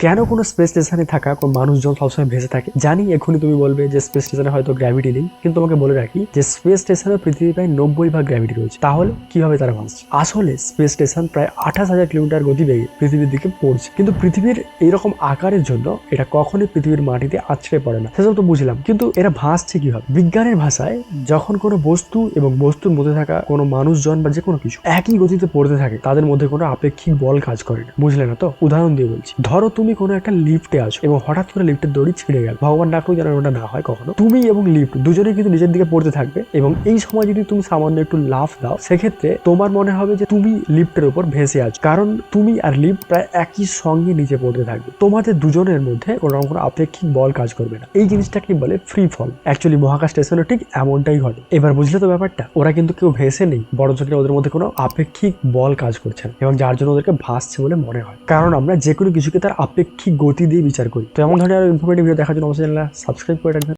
কেন কোনো স্পেস স্টেশনে থাকা কোনো মানুষজন সবসময় ভেসে থাকে? জানি এখনই তুমি বলবে যে স্পেস স্টেশনে হয়তো গ্র্যাভিটি নেই, কিন্তু তোমাকে বলে রাখি যে স্পেস স্টেশনে পৃথিবীর প্রায় 90 ভাগ গ্র্যাভিটি রয়েছে। তাহলে কিভাবে তারা ভাসছে? আসলে স্পেস স্টেশন প্রায় 28,000 কিলোমিটার গতিবেগে পৃথিবীর দিকে পড়ছে, কিন্তু পৃথিবীর এইরকম আকারের জন্য এটা কখনোই পৃথিবীর মাটিতে আছড়ে পড়ে না। সেসব তো বুঝলাম, কিন্তু এরা ভাসছে কিভাবে? বিজ্ঞানের ভাষায় যখন কোনো বস্তু এবং বস্তুর মধ্যে থাকা কোনো মানুষজন বা যে কোনো কিছু একই গতিতে পড়তে থাকে, তাদের মধ্যে কোনো আপেক্ষিক বল কাজ করে না। বুঝলে না তো? উদাহরণ দিয়ে বলছি। ধরো তুমি কোনো একটা লিফটে আছো এবং হঠাৎ করে লিফটের দড়ি ছিঁড়ে গেল, ভগবান না করুক যেন ওটা না হয় কখনো। তুমি এবং লিফট দুজনেই কিন্তু নিজের দিকে পড়তে থাকবে, এবং এই সময় যদি তুমি সামান্য একটু লাফ দাও, সেক্ষেত্রে তোমার মনে হবে যে তুমি লিফটের উপর ভেসে আছো, কারণ তুমি আর লিফট প্রায় একই সঙ্গে নিচে পড়তে থাকবে। তোমাদের দুজনের মধ্যে কোনো আপেক্ষিক বল কাজ করবে না। এই জিনিসটাকে বলে ফ্রি ফল। অ্যাকচুয়ালি মহাকাশ স্টেশনে ঠিক এমনটাই ঘটে। এবার বুঝলে তো ব্যাপারটা? ওরা কিন্তু কেউ ভেসে নেই, বরঞ্চ ওদের মধ্যে কোনো আপেক্ষিক বল কাজ করছে না, এবং যার জন্য ওদেরকে ভাসছে বলে মনে হয়। কারণ আমরা যে কোনো কিছুকে তার আপেক্ষিক গতি দিয়ে বিচার করি। তো এমন ধরনের ইনফরমেটিভ ভিডিও দেখার জন্য অবশ্যই চ্যানেলটা সাবস্ক্রাইব করে রাখবেন।